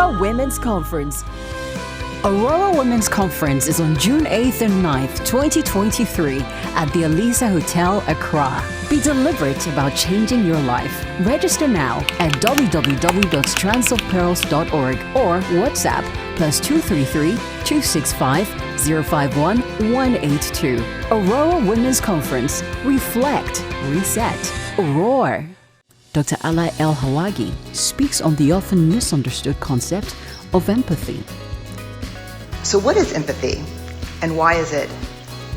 Aurora Women's Conference. Aurora Women's Conference is on June 8th and 9th, 2023 at the Alisa Hotel, Accra. Be deliberate about changing your life. Register now at www.strandsofpearls.org or WhatsApp +233 265 051 182. Aurora Women's Conference. Reflect. Reset. Aurora. Dr. Alaa El-Halwagy speaks on the often misunderstood concept of empathy. So what is empathy, and why is it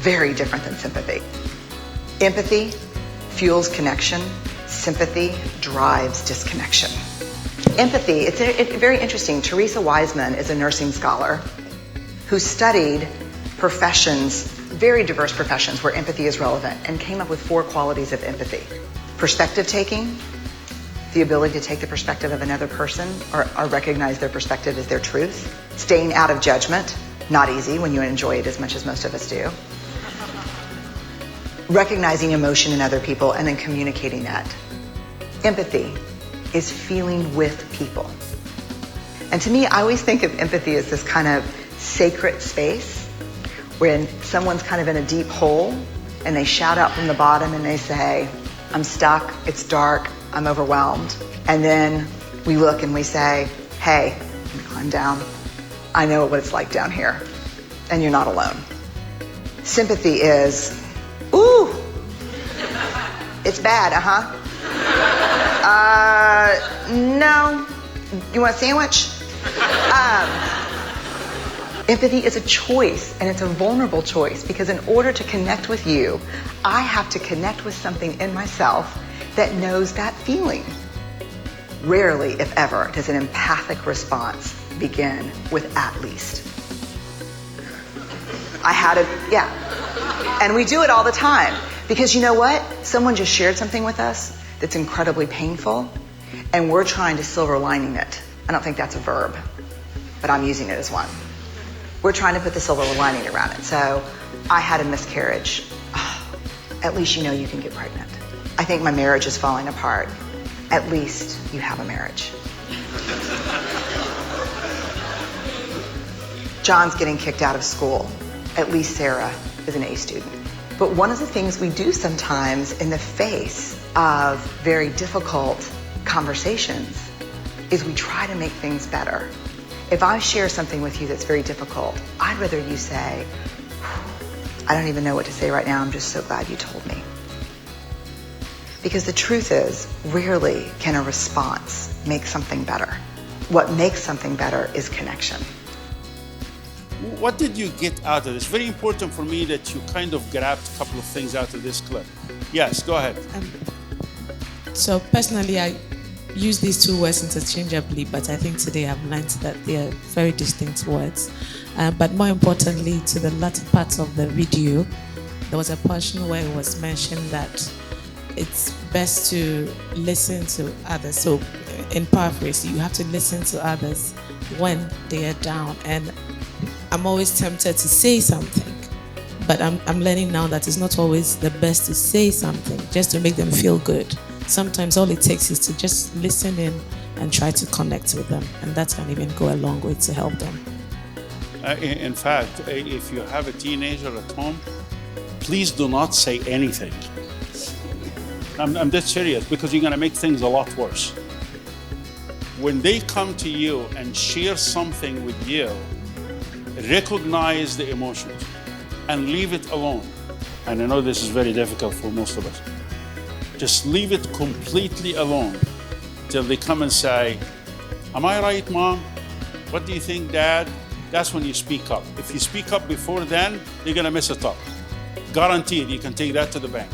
very different than sympathy? Empathy fuels connection. Sympathy drives disconnection. Empathy, it's very interesting. Teresa Wiseman is a nursing scholar who studied professions, very diverse professions where empathy is relevant, and came up with 4 qualities of empathy. Perspective taking, the ability to take the perspective of another person or recognize their perspective as their truth. Staying out of judgment, not easy when you enjoy it as much as most of us do. Recognizing emotion in other people and then communicating that. Empathy is feeling with people. And to me, I always think of empathy as this kind of sacred space when someone's kind of in a deep hole and they shout out from the bottom and they say, I'm stuck, it's dark, I'm overwhelmed. And then we look and we say, hey, let me climb down. I know what it's like down here, and you're not alone. Sympathy is, ooh, it's bad, no, you want a sandwich? Empathy is a choice, and it's a vulnerable choice, because in order to connect with you, I have to connect with something in myself that knows that feeling. Rarely, if ever, does an empathic response begin with at least. And we do it all the time, because you know what? Someone just shared something with us that's incredibly painful, and we're trying to silver lining it. I don't think that's a verb, but I'm using it as one. We're trying to put the silver lining around it. So I had a miscarriage. Oh, at least you know you can get pregnant. I think my marriage is falling apart. At least you have a marriage. John's getting kicked out of school. At least Sarah is an A student. But one of the things we do sometimes in the face of very difficult conversations is we try to make things better. If I share something with you that's very difficult, I'd rather you say, I don't even know what to say right now, I'm just so glad you told me. Because the truth is, rarely can a response make something better. What makes something better is connection. What did you get out of this? Very important for me that you kind of grabbed a couple of things out of this clip. Yes, go ahead. So personally, I use these 2 words interchangeably, but I think today I've learned that they are very distinct words. But more importantly, to the latter part of the video, there was a portion where it was mentioned that it's best to listen to others. So in paraphrase, you have to listen to others when they are down. And I'm always tempted to say something, but I'm learning now that it's not always the best to say something just to make them feel good. Sometimes all it takes is to just listen in and try to connect with them, and that can even go a long way to help them. In fact, if you have a teenager at home, please do not say anything. I'm dead serious, because you're going to make things a lot worse. When they come to you and share something with you, recognize the emotions and leave it alone. And I know this is very difficult for most of us. Just leave it completely alone till they come and say, am I right, Mom? What do you think, Dad? That's when you speak up. If you speak up before then, you're going to mess it up. Guaranteed, you can take that to the bank.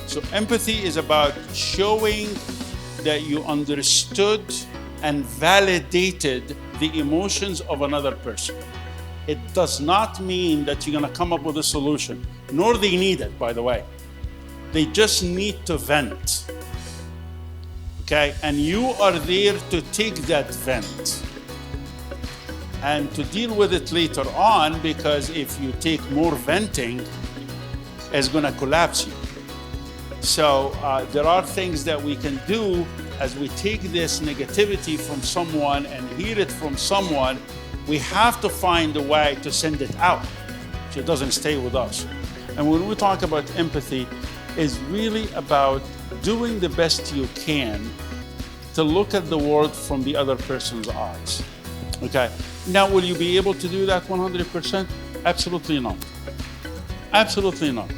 So empathy is about showing that you understood and validated the emotions of another person. It does not mean that you're going to come up with a solution, nor they need it, by the way. They just need to vent. Okay? And you are there to take that vent and to deal with it later on, because if you take more venting, it's going to collapse you. So there are things that we can do as we take this negativity from someone and hear it from someone. We have to find a way to send it out so it doesn't stay with us. And when we talk about empathy, it's really about doing the best you can to look at the world from the other person's eyes. Okay. Now, will you be able to do that 100%? Absolutely not. Absolutely not.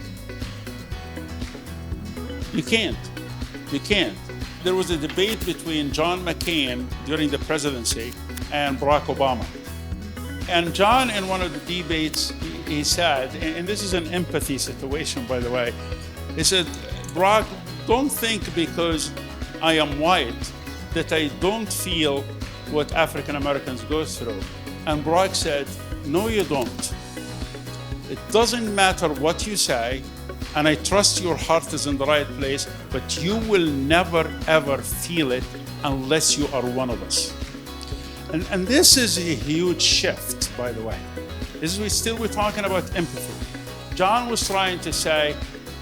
You can't. You can't. There was a debate between John McCain during the presidency and Barack Obama. And John, in one of the debates, he said, and this is an empathy situation, by the way, he said, Barack, don't think because I am white that I don't feel what African Americans go through. And Barack said, no, you don't. It doesn't matter what you say, and I trust your heart is in the right place, but you will never, ever feel it unless you are one of us. And this is a huge shift, by the way. We're talking about empathy. John was trying to say,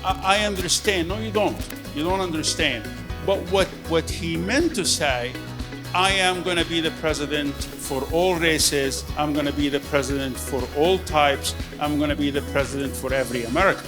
I understand. No, you don't. You don't understand. But what he meant to say, I am going to be the president for all races. I'm going to be the president for all types. I'm going to be the president for every American.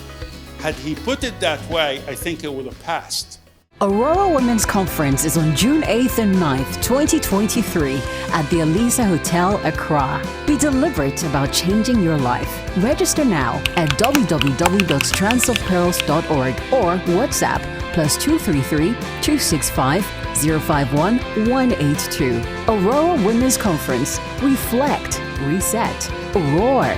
Had he put it that way, I think it would have passed. Aurora Women's Conference is on June 8th and 9th, 2023 at the Alisa Hotel, Accra. Be deliberate about changing your life. Register now at www.strandsofpearls.org or WhatsApp +233 265 051 182. Aurora Women's Conference. Reflect. Reset. Roar.